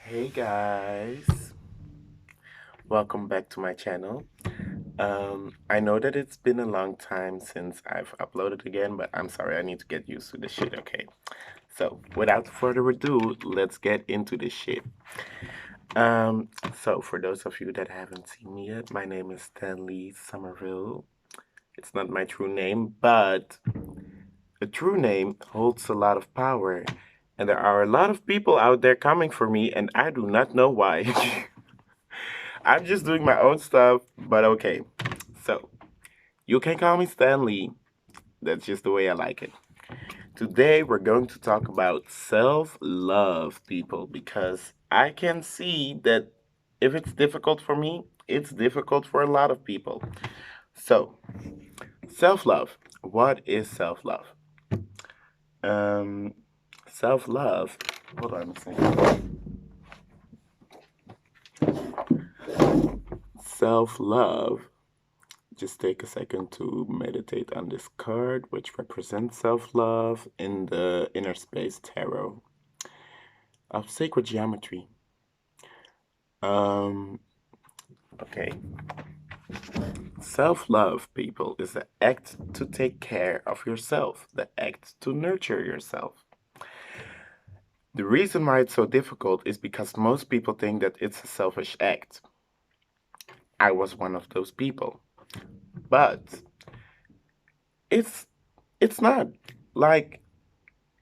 Hey guys, welcome back to my channel. I know that it's been a long time since I've uploaded again, but I'm sorry, I need to get used to this shit, okay? So, without further ado, let's get into this shit. Um, so for those of you that haven't seen me yet, my name is Stanley Somerville. It's not my true name, but a true name holds a lot of power, and there are a lot of people out there coming for me, and I do not know why. I'm just doing my own stuff, but okay. So, you can call me Stanley. That's just the way I like it. Today, we're going to talk about self love, people, because I can see that if it's difficult for me, it's difficult for a lot of people. So, self love. What is self love? Um, Self love. Hold on a second. Self love. Just take a second to meditate on this card, which represents self love in the Inner Space Tarot of Sacred Geometry. Um, okay. Self love, people, is the act to take care of yourself, the act to nurture yourself. The reason why it's so difficult is because most people think that it's a selfish act. I was one of those people. But it's it's not. Like,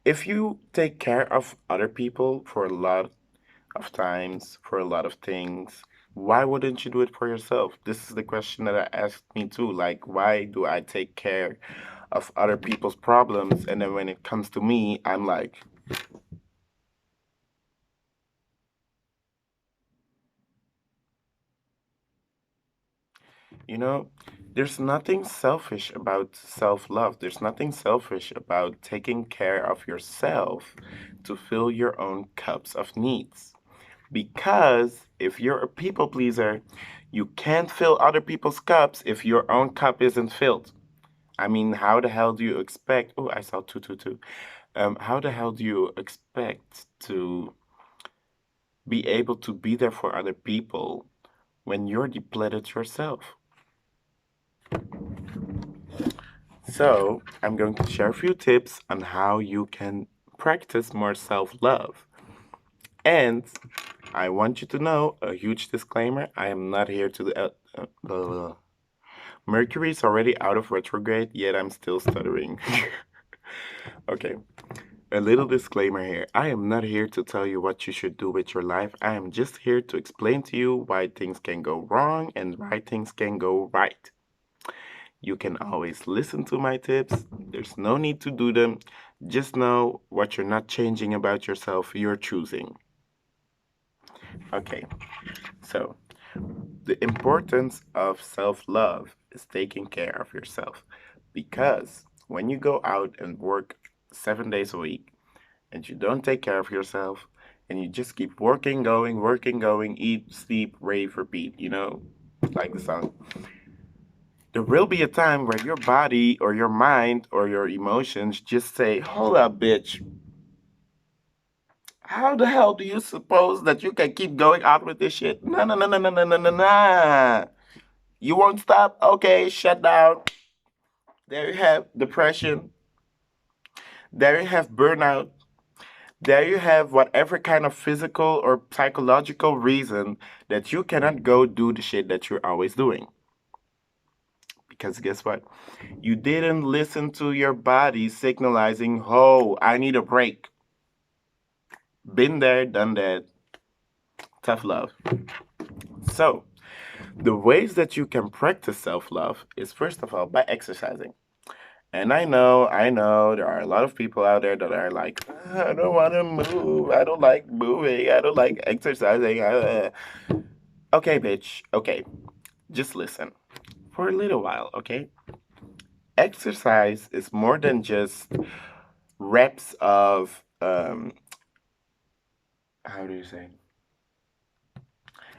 if you take care of other people for a lot of times, for a lot of things, why wouldn't you do it for yourself? This is the question that I asked me too. Like, why do I take care of other people's problems, and then when it comes to me, I'm like, you know, there's nothing selfish about self love. There's nothing selfish about taking care of yourself to fill your own cups of needs. Because if you're a people pleaser, you can't fill other people's cups if your own cup isn't filled. I mean, how the hell do you expect? Oh, I saw 222. How the hell do you expect to be able to be there for other people when you're depleted yourself? So, I'm going to share a few tips on how you can practice more self love. And I want you to know a huge disclaimer, I am not here to Mercury is already out of retrograde, yet I'm still stuttering. Okay, a little disclaimer here. I am not here to tell you what you should do with your life. I am just here to explain to you why things can go wrong and why things can go right. You can always listen to my tips. There's no need to do them. Just know what you're not changing about yourself, you're choosing. Okay, so the importance of self love is taking care of yourself because when you go out and work 7 days a week and you don't take care of yourself and you just keep working, going, eat, sleep, rave, repeat, like the song, there will be a time where your body or your mind or your emotions just say, hold up, bitch. How the hell do you suppose that you can keep going out with this shit? No, no, no, no, no, no, no, no, no. You won't stop? Okay, shut down. There you have depression. There you have burnout. There you have whatever kind of physical or psychological reason that you cannot go do the shit that you're always doing. Because guess what? You didn't listen to your body signalizing, oh, I need a break. Been there, done that. Tough love. So, the ways that you can practice self love is first of all by exercising. And I know, there are a lot of people out there that are like, I don't want to move. I don't like moving. I don't like exercising. Okay, bitch. Okay, just listen for a little while, okay? Exercise is more than just reps of, how do you say?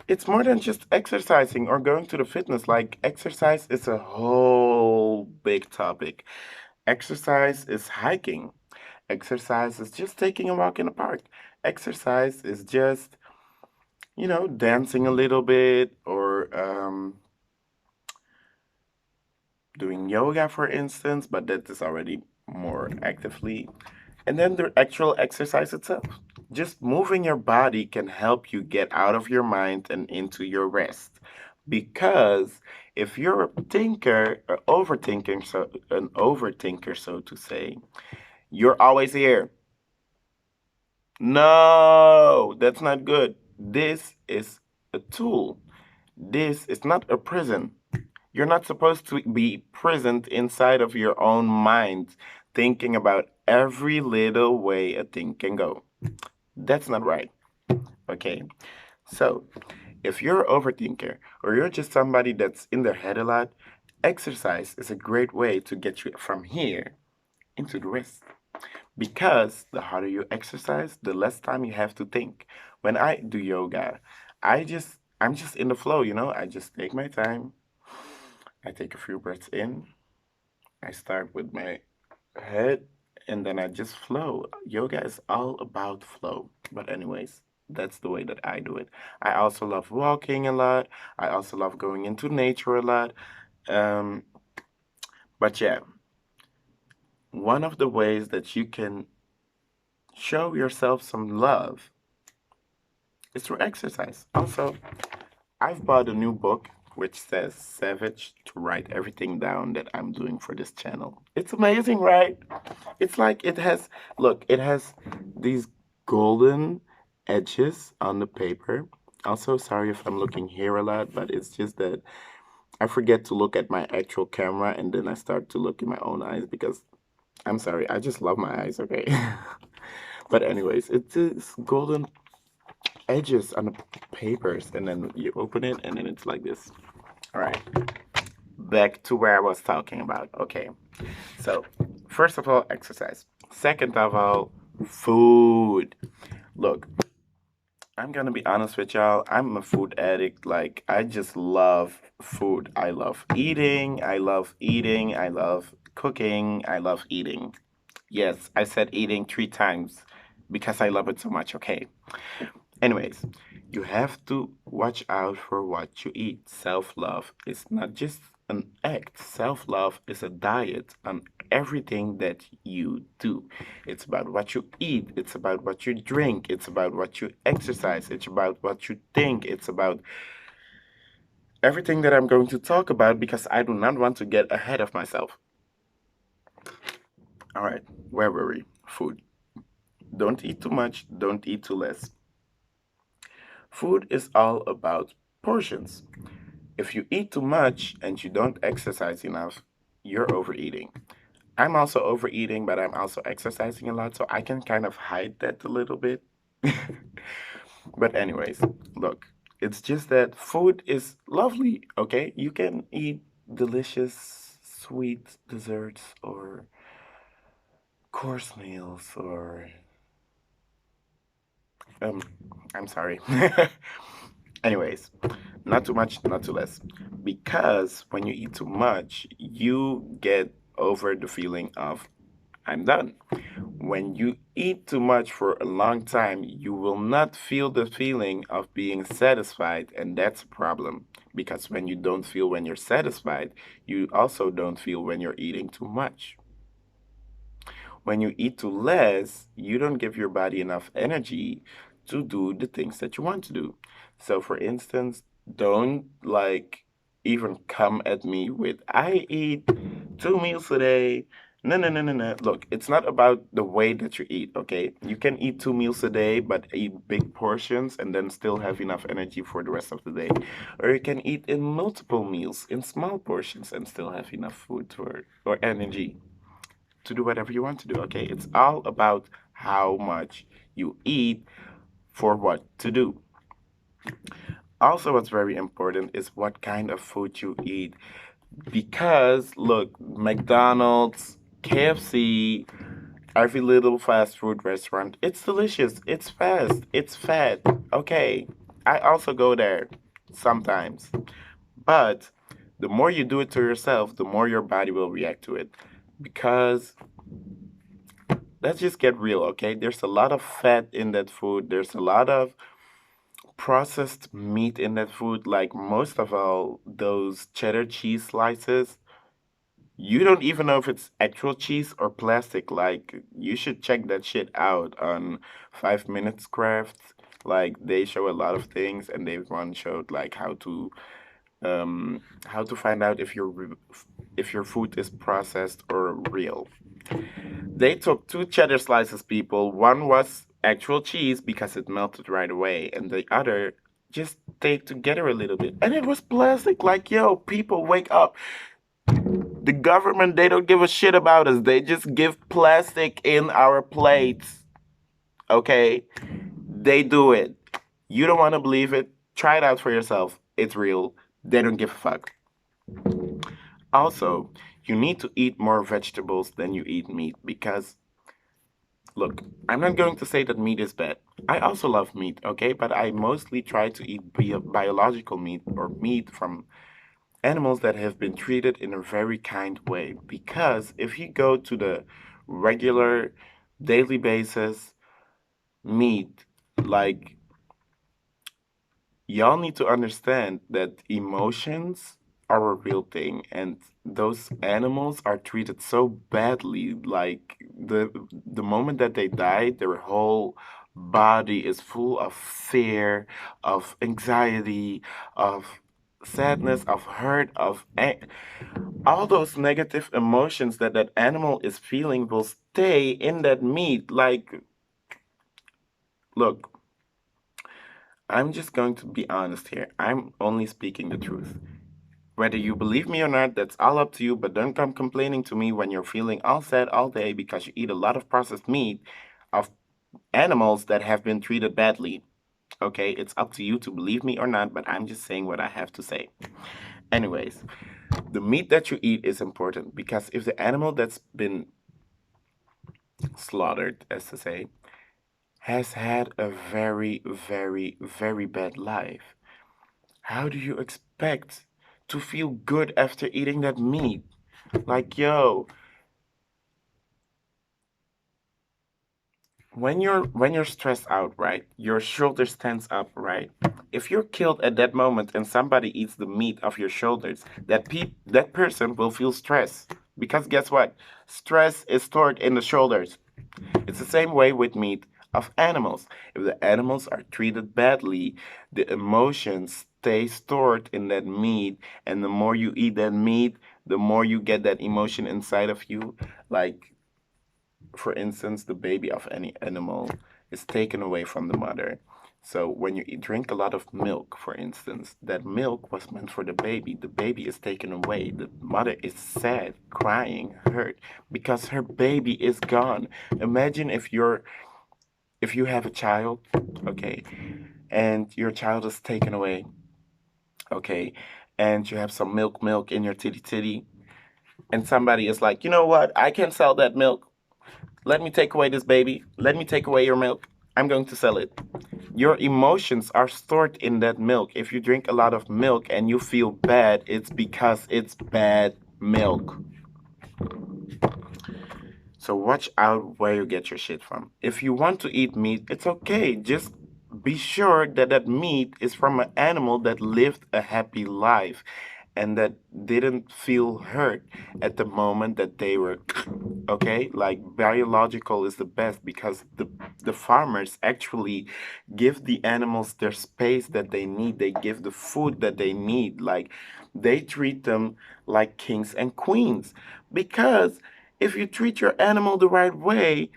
It's more than just exercising or going to the fitness. Like, exercise is a whole big topic. Exercise is hiking. Exercise is just taking a walk in the park. Exercise is just dancing a little bit or doing yoga, for instance, but that is already more actively. And then the actual exercise itself. Just moving your body can help you get out of your mind and into your rest. Because if you're a thinker, or overthinker, so an overthinker, so to say, you're always here. No, that's not good. This is a tool. This is not a prison. You're not supposed to be present inside of your own mind, thinking about every little way a thing can go. That's not right. Okay. So, if you're an overthinker or you're just somebody that's in their head a lot, exercise is a great way to get you from here into the rest. Because the harder you exercise, the less time you have to think. When I do yoga, I'm just in the flow, I just take my time. I take a few breaths in. I start with my head and then I just flow. Yoga is all about flow. But anyways, that's the way that I do it. I also love walking a lot. I also love going into nature a lot. Um, but yeah, one of the ways that you can show yourself some love is through exercise. Also, I've bought a new book which says Savage to write everything down that I'm doing for this channel. It's amazing, right? It's like it has these golden edges on the paper. Also, sorry if I'm looking here a lot, but it's just that I forget to look at my actual camera and then I start to look in my own eyes because I'm sorry, I just love my eyes, okay? But anyways, it's this golden edges on the papers and then you open it and then it's like this. All right, back to where I was talking about. Okay, so first of all, exercise. Second of all, food. Look, I'm gonna be honest with y'all. I'm a food addict. Like, I just love food. I love eating. I love eating. I love cooking. I love eating. Yes, I said eating 3 times because I love it so much, okay? Anyways, you have to watch out for what you eat. Self love is not just an act, self love is a diet on everything that you do. It's about what you eat, it's about what you drink, it's about what you exercise, it's about what you think, it's about everything that I'm going to talk about because I do not want to get ahead of myself. All right, where were we? Food. Don't eat too much, don't eat too less. Food is all about portions. If you eat too much and you don't exercise enough, you're overeating. I'm also overeating, but I'm also exercising a lot, so I can kind of hide that a little bit. But, anyways, look, it's just that food is lovely, okay? You can eat delicious sweet desserts or course meals or um I'm sorry. Anyways, not too much, not too less. Because when you eat too much, you get over the feeling of I'm done. When you eat too much for a long time, you will not feel the feeling of being satisfied, and that's a problem. Because when you don't feel when you're satisfied, you also don't feel when you're eating too much. When you eat too less, you don't give your body enough energy to do the things that you want to do. So, for instance, don't like even come at me with, I eat 2 meals a day. No, no, no, no, no. Look, it's not about the way that you eat, okay? You can eat 2 meals a day, but eat big portions and then still have enough energy for the rest of the day. Or you can eat in multiple meals in small portions and still have enough food or energy to do whatever you want to do. Okay, it's all about how much you eat for what to do. Also, what's very important is what kind of food you eat. Because, look, McDonald's, KFC, every little fast food restaurant, it's delicious, it's fast, it's fat. Okay, I also go there sometimes. But the more you do it to yourself, the more your body will react to it. Because let's just get real, okay? There's a lot of fat in that food. There's a lot of processed meat in that food, like most of all those cheddar cheese slices. You don't even know if it's actual cheese or plastic. Like, you should check that shit out on 5 Minutes Crafts. Like, they show a lot of things, and they one showed like how to find out if your food is processed or real. They took two cheddar slices, people. One was actual cheese because it melted right away, and the other just stayed together a little bit. And it was plastic. Like, yo, people, wake up. The government, they don't give a shit about us. They just give plastic in our plates. Okay? They do it. You don't want to believe it? Try it out for yourself. It's real. They don't give a fuck. Also, you need to eat more vegetables than you eat meat because, look, I'm not going to say that meat is bad. I also love meat, okay? But I mostly try to eat biological meat or meat from animals that have been treated in a very kind way. Because if you go to the regular daily basis meat, like, y'all need to understand that emotions are a real thing, and those animals are treated so badly. Like, the moment that they die, their whole body is full of fear, of anxiety, of sadness, of hurt, all those negative emotions that that animal is feeling will stay in that meat. Like, look, I'm just going to be honest here. I'm only speaking the truth. Whether you believe me or not, that's all up to you, but don't come complaining to me when you're feeling all sad all day because you eat a lot of processed meat of animals that have been treated badly. Okay, it's up to you to believe me or not, but I'm just saying what I have to say. Anyways, the meat that you eat is important because if the animal that's been slaughtered, as to say, has had a very, very, very bad life, how do you expect to feel good after eating that meat? Like, yo, when you're stressed out, right? Your shoulders tense up, right? If you're killed at that moment and somebody eats the meat of your shoulders, that person will feel stress because guess what? Stress is stored in the shoulders. It's the same way with meat of animals. If the animals are treated badly, the emotions stay stored in that meat, and the more you eat that meat, the more you get that emotion inside of you. Like, for instance, the baby of any animal is taken away from the mother. So when you drink a lot of milk, for instance, that milk was meant for the baby. The baby is taken away. The mother is sad, crying, hurt because her baby is gone. Imagine if you have a child, okay, and your child is taken away, okay, and you have some milk in your titty, and somebody is like, you know what? I can sell that milk. Let me take away this baby. Let me take away your milk. I'm going to sell it. Your emotions are stored in that milk. If you drink a lot of milk and you feel bad, it's because it's bad milk. So watch out where you get your shit from. If you want to eat meat, it's okay. Just be sure that that meat is from an animal that lived a happy life and that didn't feel hurt at the moment that they were okay. Like, biological is the best because the farmers actually give the animals their space that they need. They give the food that they need. Like, they treat them like kings and queens because if you treat your animal the right way,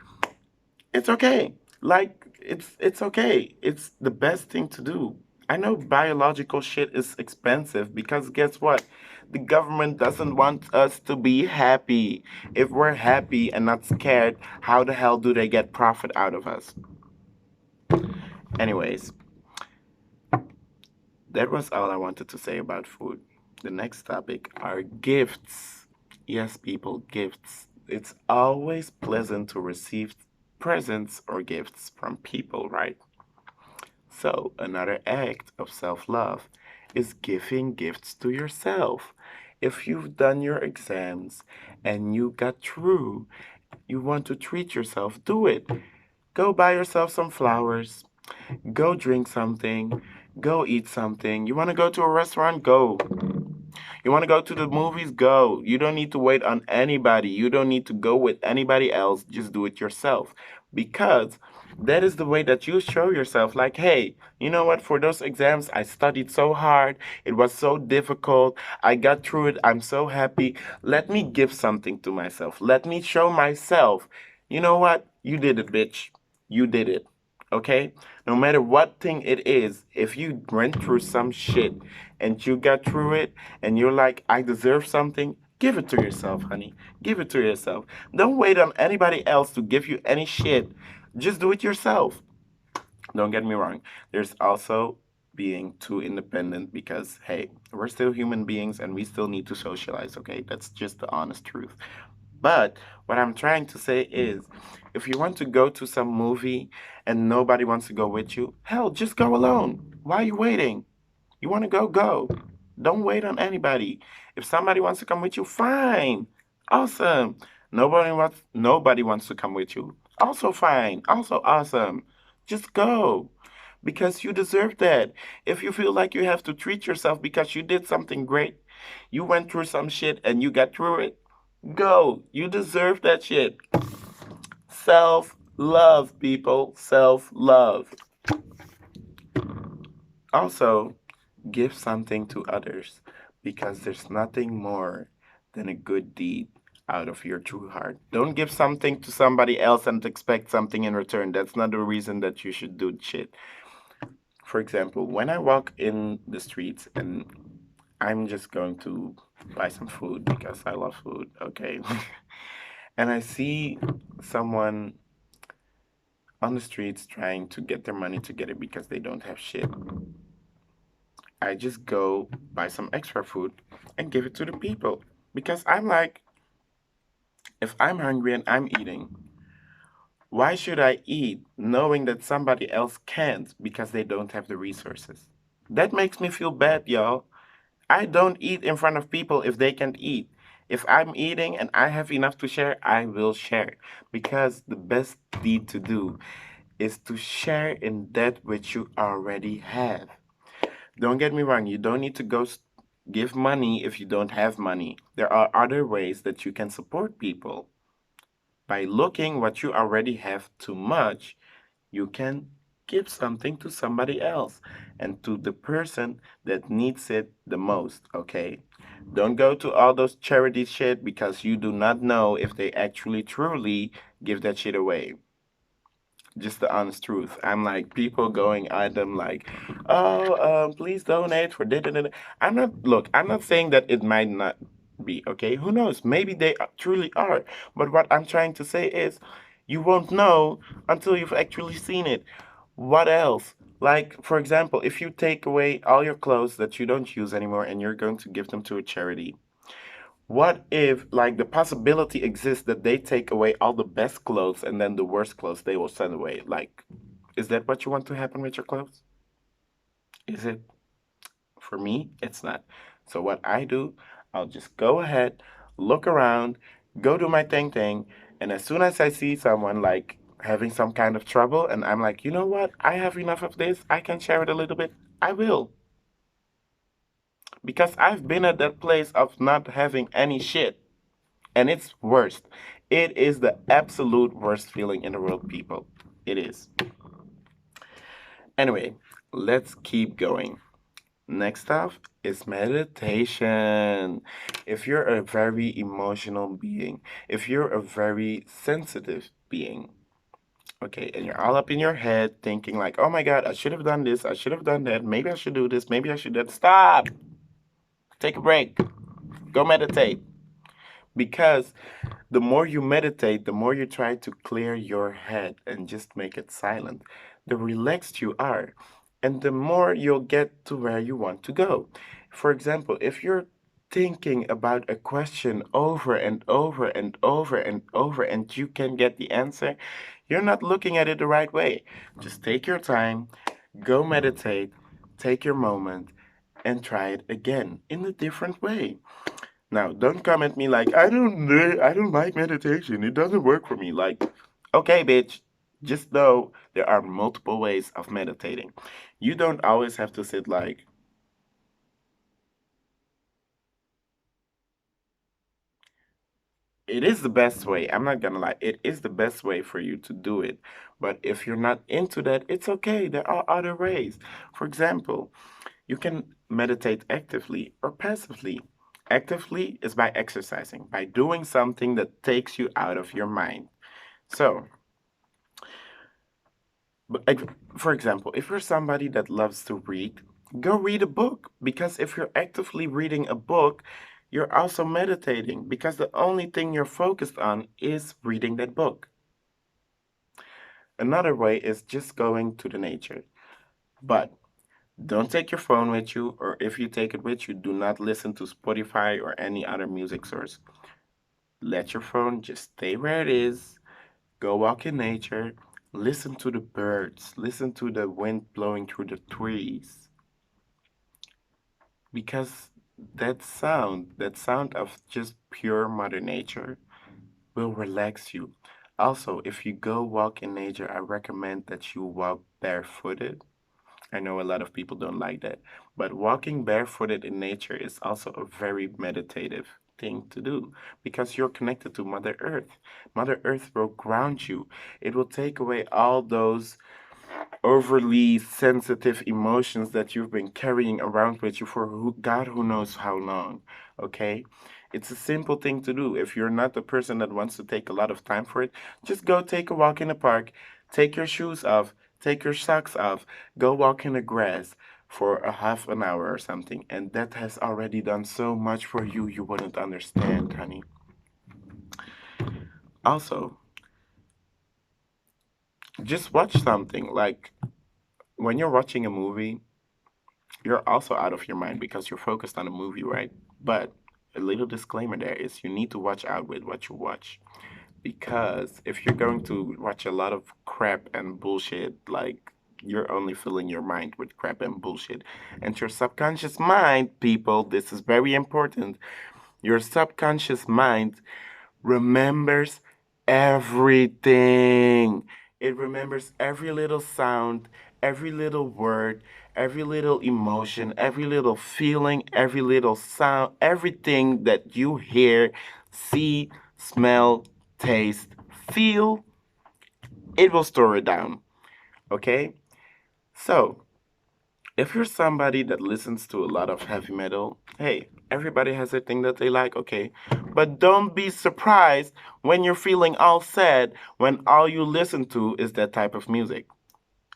it's okay. Like, it's okay. It's the best thing to do. I know biological shit is expensive because guess what? The government doesn't want us to be happy. If we're happy and not scared, how the hell do they get profit out of us? Anyways, that was all I wanted to say about food. The next topic are gifts. Yes, people, gifts. It's always pleasant to receive presents or gifts from people, right? So, another act of self love is giving gifts to yourself. If you've done your exams and you got through, you want to treat yourself, do it. Go buy yourself some flowers. Go drink something. Go eat something. You want to go to a restaurant? Go. You want to go to the movies? Go. You don't need to wait on anybody. You don't need to go with anybody else. Just do it yourself. Because that is the way that you show yourself like, hey, you know what? For those exams, I studied so hard. It was so difficult. I got through it. I'm so happy. Let me give something to myself. Let me show myself, you know what? You did it, bitch. You did it. Okay? No matter what thing it is, if you went through some shit and you got through it and you're like, I deserve something, give it to yourself, honey. Give it to yourself. Don't wait on anybody else to give you any shit. Just do it yourself. Don't get me wrong. There's also being too independent because, hey, we're still human beings and we still need to socialize, okay? That's just the honest truth. But what I'm trying to say is, if you want to go to some movie and nobody wants to go with you, hell, just go alone. Why are you waiting? You want to go, go. Don't wait on anybody. If somebody wants to come with you, fine. Awesome. Nobody wants to come with you. Also fine. Also awesome. Just go. Because you deserve that. If you feel like you have to treat yourself because you did something great, you went through some shit and you got through it, go. You deserve that shit. Self love, people. Self love. Also, give something to others because there's nothing more than a good deed out of your true heart. Don't give something to somebody else and expect something in return. That's not the reason that you should do shit. For example, when I walk in the streets and I'm just going to buy some food because I love food, okay? And I see someone on the streets trying to get their money together because they don't have shit. I just go buy some extra food and give it to the people. Because I'm like, if I'm hungry and I'm eating, why should I eat knowing that somebody else can't because they don't have the resources? That makes me feel bad, y'all. I don't eat in front of people if they can't eat. If I'm eating and I have enough to share, I will share. Because the best deed to do is to share in that which you already have. Don't get me wrong, you don't need to go give money if you don't have money. There are other ways that you can support people. By looking what you already have too much, you can give something to somebody else and to the person that needs it the most, okay? Don't go to all those charity shit because you do not know if they actually truly give that shit away. Just the honest truth. I'm like people going at them like, oh, please donate for da. I'm not. Look, I'm not saying that it might not be okay. Who knows? Maybe they truly are. But what I'm trying to say is, you won't know until you've actually seen it. What else? Like, for example, if you take away all your clothes that you don't use anymore and you're going to give them to a charity, what if, like, the possibility exists that they take away all the best clothes and then the worst clothes they will send away? Like, is that what you want to happen with your clothes? Is it? For me, it's not. So, what I do, I'll just go ahead, look around, go do my thing, and as soon as I see someone like having some kind of trouble, and I'm like, you know what? I have enough of this, I can share it a little bit, I will. Because I've been at that place of not having any shit. And it's worst. It is the absolute worst feeling in the world, people. It is. Anyway, let's keep going. Next up is meditation. If you're a very emotional being, if you're a very sensitive being, okay, and you're all up in your head thinking like, oh my God, I should have done this, I should have done that, maybe I should do this, maybe I should do that. Stop! Take a break. Go meditate. Because the more you meditate, the more you try to clear your head and just make it silent, the relaxed you are, and the more you'll get to where you want to go. For example, if you're thinking about a question over and over and over and over and you can get the answer, you're not looking at it the right way. Just take your time, go meditate, take your moment, and try it again in a different way. Now, don't come at me like I don't like meditation. It doesn't work for me. Like, okay, bitch, Just know there are multiple ways of meditating. You don't always have to sit like, it is the best way. I'm not gonna lie. It is the best way for you to do it. But if you're not into that, it's okay. There are other ways. For example, you can meditate actively or passively. Actively is by exercising, by doing something that takes you out of your mind. So, like, for example, if you're somebody that loves to read, go read a book. Because if you're actively reading a book, you're also meditating because the only thing you're focused on is reading that book. Another way is just going to the nature. But don't take your phone with you, or if you take it with you, do not listen to Spotify or any other music source. Let your phone just stay where it is. Go walk in nature. Listen to the birds. Listen to the wind blowing through the trees. Because that sound of just pure Mother Nature, will relax you. Also, if you go walk in nature, I recommend that you walk barefooted. I know a lot of people don't like that, but walking barefooted in nature is also a very meditative thing to do because you're connected to Mother Earth. Mother Earth will ground you. It will take away all those overly sensitive emotions that you've been carrying around with you for God who knows how long. Okay? It's a simple thing to do. If you're not the person that wants to take a lot of time for it, just go take a walk in the park, take your shoes off, take your socks off, go walk in the grass for a half an hour or something. And that has already done so much for you, you wouldn't understand, honey. Also, just watch something. Like when you're watching a movie, you're also out of your mind because you're focused on a movie, right? But a little disclaimer there is you need to watch out with what you watch. Because if you're going to watch a lot of crap and bullshit, like you're only filling your mind with crap and bullshit. And your subconscious mind, people, this is very important. Your subconscious mind remembers everything. It remembers every little sound, every little word, every little emotion, every little feeling, every little sound, everything that you hear, see, smell, taste, feel, it will store it down. Okay? So, if you're somebody that listens to a lot of heavy metal, hey, everybody has a thing that they like, okay? But don't be surprised when you're feeling all sad when all you listen to is that type of music.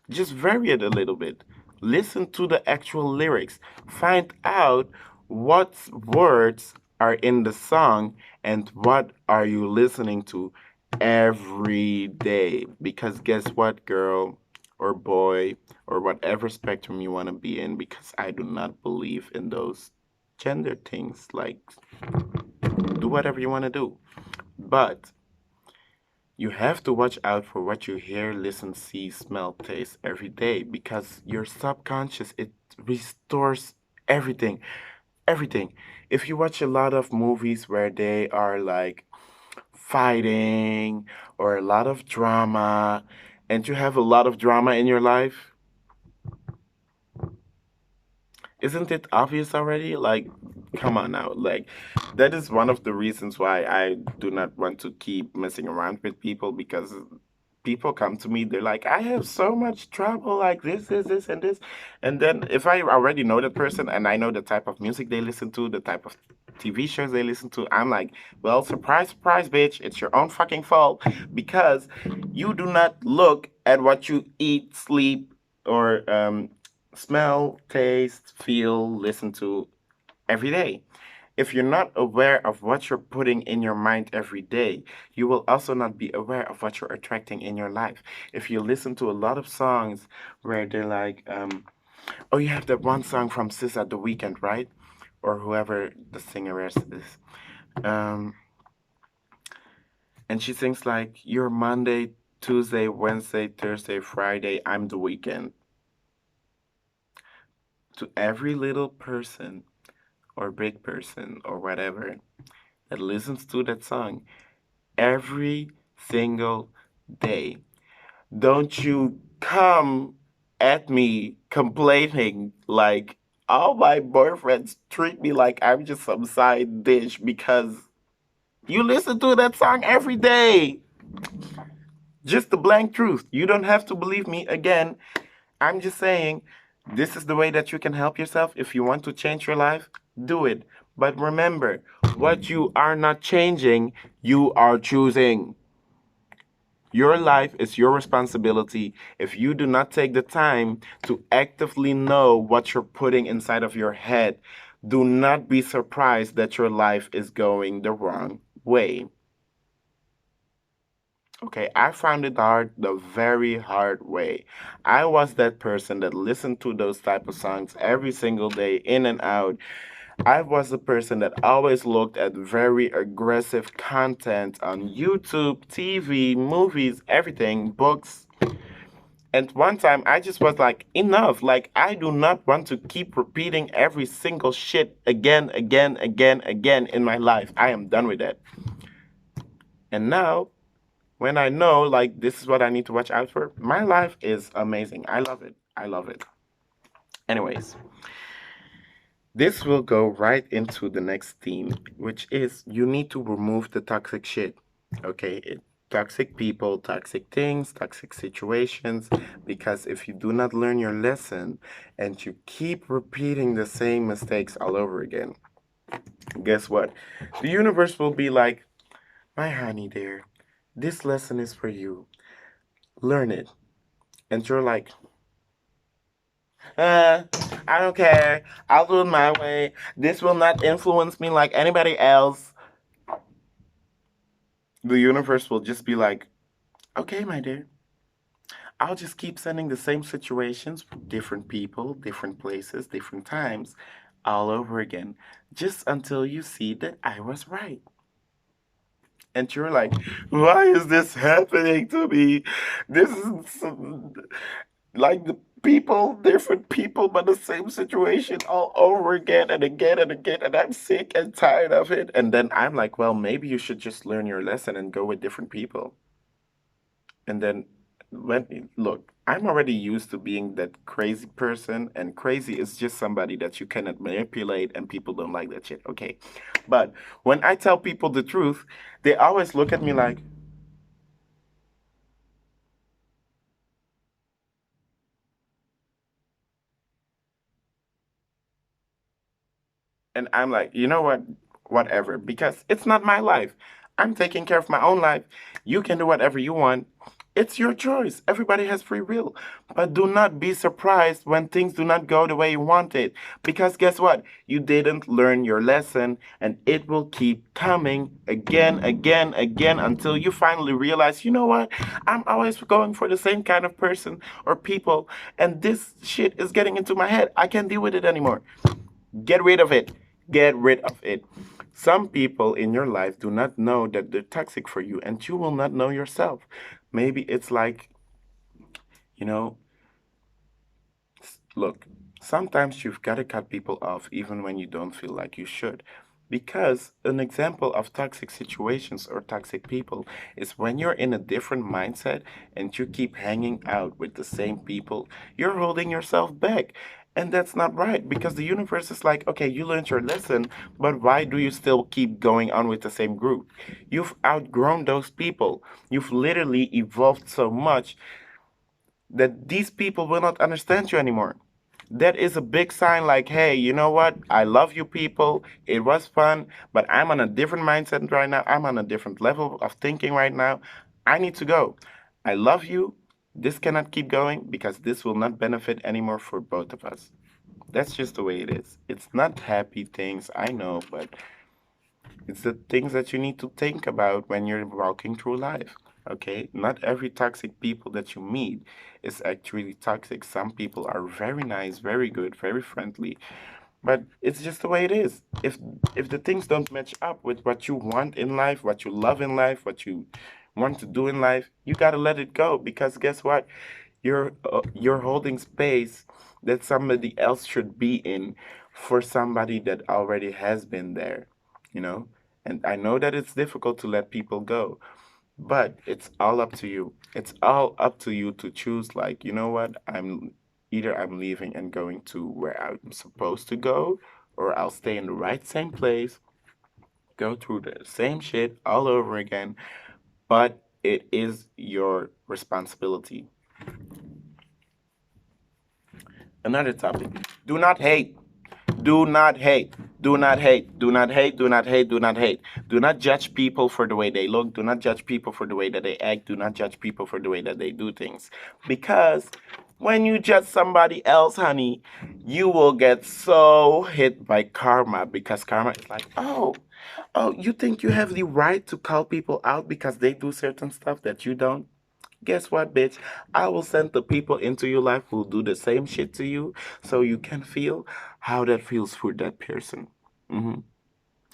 Just vary it a little bit. Listen to the actual lyrics. Find out what words are in the song and what are you listening to every day. Because guess what, girl or boy or whatever spectrum you want to be in, because I do not believe in those gender things. Like, do whatever you want to do. But you have to watch out for what you hear, listen, see, smell, taste every day because your subconscious, it restores everything. Everything. If you watch a lot of movies where they are like fighting or a lot of drama, and you have a lot of drama in your life, isn't it obvious already? Like, come on now. Like, that is one of the reasons why I do not want to keep messing around with people because people come to me, they're like, I have so much trouble, like this, and this. And then if I already know that person and I know the type of music they listen to, the type of TV shows they listen to, I'm like, well, surprise, surprise, bitch, it's your own fucking fault because you do not look at what you eat, sleep, or smell, taste, feel, listen to every day. If you're not aware of what you're putting in your mind every day, you will also not be aware of what you're attracting in your life. If you listen to a lot of songs where they're like, oh, you have that one song from SZA, The Weeknd, right? Or whoever the singer is. Um, and she sings like, you're Monday, Tuesday, Wednesday, Thursday, Friday, I'm the weekend. To every little person or big person or whatever that listens to that song every single day, Don't you come at me complaining like all my boyfriends treat me like I'm just some side dish because you listen to that song every day. Just the blank truth. You don't have to believe me again. I'm just saying this is the way that you can help yourself. If you want to change your life, do it. But remember, what you are not changing, you are choosing. Your life is your responsibility. If you do not take the time to actively know what you're putting inside of your head, do not be surprised that your life is going the wrong way. Okay, I found it hard the very hard way. I was that person that listened to those type of songs every single day, in and out. I was the person that always looked at very aggressive content on YouTube, TV, movies, everything, books. And one time I just was like, enough. Like, I do not want to keep repeating every single shit again, again, again, again in my life. I am done with that. And now, when I know, like, this is what I need to watch out for, my life is amazing. I love it. I love it. Anyways, this will go right into the next theme, which is you need to remove the toxic shit. Okay? Toxic people, toxic things, toxic situations. Because if you do not learn your lesson and you keep repeating the same mistakes all over again, guess what? The universe will be like, my honey dear, this lesson is for you. Learn it. And you're like, uh, I don't care. I'll do it my way. This will not influence me like anybody else. The universe will just be like, okay, my dear, I'll just keep sending the same situations, different people, different places, different times, all over again, just until you see that I was right. And you're like, why is this happening to me? This is like the people, different people, but the same situation all over again and again and again. And I'm sick and tired of it. And then I'm like, well, maybe you should just learn your lesson and go with different people. And then look, I'm already used to being that crazy person, and crazy is just somebody that you cannot manipulate, and people don't like that shit. Okay. But when I tell people the truth, they always look at me like, and I'm like, you know what? Whatever, because it's not my life. I'm taking care of my own life. You can do whatever you want. It's your choice. Everybody has free will. But do not be surprised when things do not go the way you want it. Because guess what? You didn't learn your lesson, and it will keep coming again, again, again until you finally realize, you know what? I'm always going for the same kind of person or people, and this shit is getting into my head. I can't deal with it anymore. Get rid of it. Get rid of it. Some people in your life do not know that they're toxic for you, and you will not know yourself. Maybe it's like, you know, look, sometimes you've got to cut people off even when you don't feel like you should. Because an example of toxic situations or toxic people is when you're in a different mindset and you keep hanging out with the same people, you're holding yourself back. And that's not right because the universe is like, okay, you learned your lesson, but why do you still keep going on with the same group? You've outgrown those people. You've literally evolved so much that these people will not understand you anymore. That is a big sign like, hey, you know what? I love you people. It was fun, but I'm on a different mindset right now. I'm on a different level of thinking right now. I need to go. I love you. This cannot keep going because this will not benefit anymore for both of us. That's just the way it is. It's not happy things, I know, but it's the things that you need to think about when you're walking through life. Okay? Not every toxic people that you meet is actually toxic. Some people are very nice, very good, very friendly, but it's just the way it is. If the things don't match up with what you want in life, what you love in life, what you want to do in life, you got to let it go because guess what? You're holding space that somebody else should be in for somebody that already has been there, you know? And I know that it's difficult to let people go, But it's all up to you. It's all up to you to choose, like, you know what? I'm leaving and going to where I'm supposed to go, or I'll stay in the right same place, go through the same shit all over again. But it is your responsibility. Another topic. Do not hate. Do not hate. Do not hate. Do not hate. Do not hate. Do not hate. Do not judge people for the way they look. Do not judge people for the way that they act. Do not judge people for the way that they do things. Because when you judge somebody else, honey, you will get so hit by karma. Because karma is like, oh, you think you have the right to call people out because they do certain stuff that you don't? Guess what, bitch? I will send the people into your life who do the same shit to you so you can feel how that feels for that person. hmm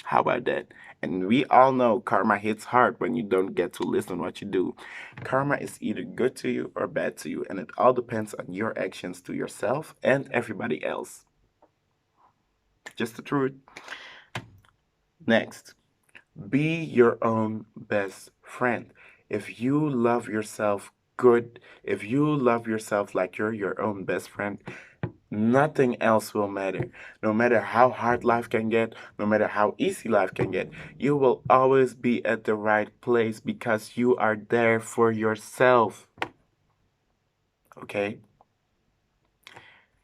How about that? And we all know karma hits hard when you don't get to listen what you do. Karma is either good to you or bad to you, and it all depends on your actions to yourself and everybody else. Just the truth. Next, be your own best friend. If you love yourself good, if you love yourself like you're your own best friend, nothing else will matter. No matter how hard life can get, no matter how easy life can get, you will always be at the right place because you are there for yourself. Okay?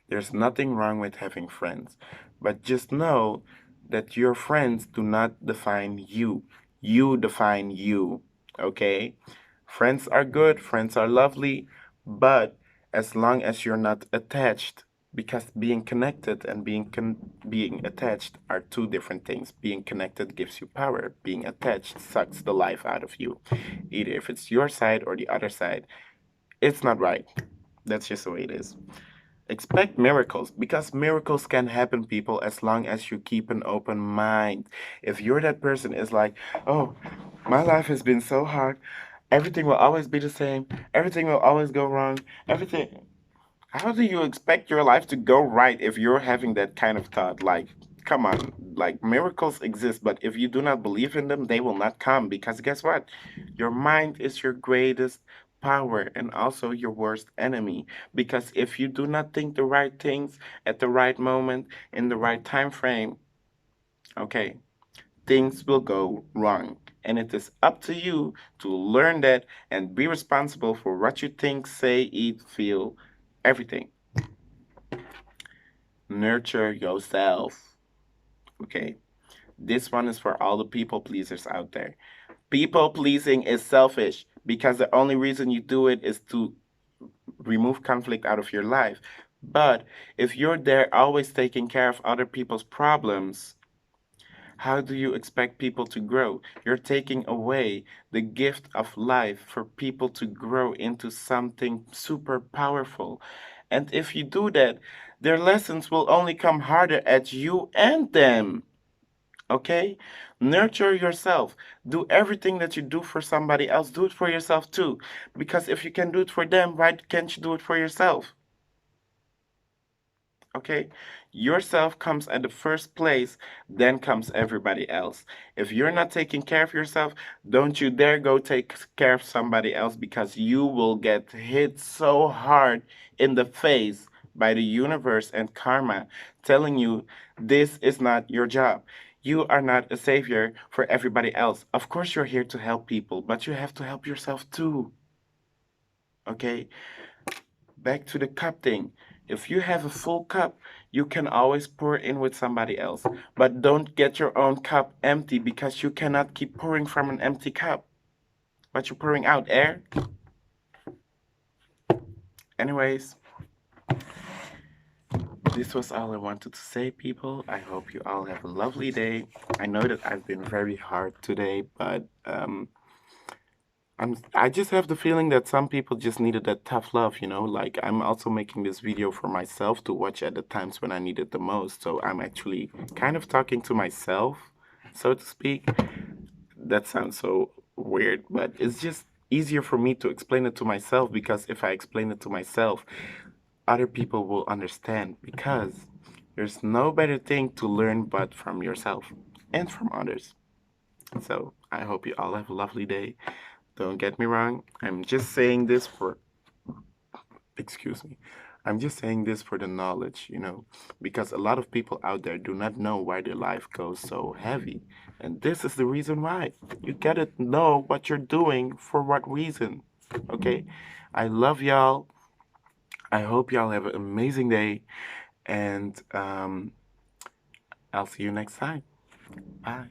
There's nothing wrong with having friends, but just know that your friends do not define you. You define you. Okay? Friends are good, friends are lovely, but as long as you're not attached, because being connected and being attached are two different things. Being connected gives you power. Being attached sucks the life out of you. Either if it's your side or the other side, it's not right. That's just the way it is. Expect miracles because miracles can happen, people, as long as you keep an open mind. If you're that person is like, oh, my life has been so hard, everything will always be the same, everything will always go wrong, everything. How do you expect your life to go right if you're having that kind of thought? Like, come on, like miracles exist, but if you do not believe in them, they will not come because guess what? Your mind is your greatest power and also your worst enemy. Because if you do not think the right things at the right moment in the right time frame, okay, things will go wrong. And it is up to you to learn that and be responsible for what you think, say, eat, feel, everything. Nurture yourself. Okay? This one is for all the people pleasers out there. People pleasing is selfish because the only reason you do it is to remove conflict out of your life. But if you're there always taking care of other people's problems, how do you expect people to grow? You're taking away the gift of life for people to grow into something super powerful. And if you do that, their lessons will only come harder at you and them. Okay? Nurture yourself. Do everything that you do for somebody else, do it for yourself too. Because if you can do it for them, why can't you do it for yourself? Okay? Yourself comes at the first place, then comes everybody else. If you're not taking care of yourself, don't you dare go take care of somebody else because you will get hit so hard in the face by the universe and karma telling you this is not your job. You are not a savior for everybody else. Of course, you're here to help people, but you have to help yourself too. Okay? Back to the cup thing. If you have a full cup, you can always pour in with somebody else. But don't get your own cup empty because you cannot keep pouring from an empty cup. But you're pouring out air. Anyways, this was all I wanted to say, people. I hope you all have a lovely day. I know that I've been very hard today, but I just have the feeling that some people just needed that tough love, you know? Like, I'm also making this video for myself to watch at the times when I need it the most. So I'm actually kind of talking to myself, so to speak. That sounds so weird, but it's just easier for me to explain it to myself because if I explain it to myself, other people will understand because there's no better thing to learn but from yourself and from others. So I hope you all have a lovely day. Don't get me wrong. I'm just saying this for, excuse me. I'm just saying this for the knowledge, because a lot of people out there do not know why their life goes so heavy. And this is the reason why. You gotta know what you're doing for what reason. Okay? I love y'all. I hope y'all have an amazing day. And I'll see you next time. Bye.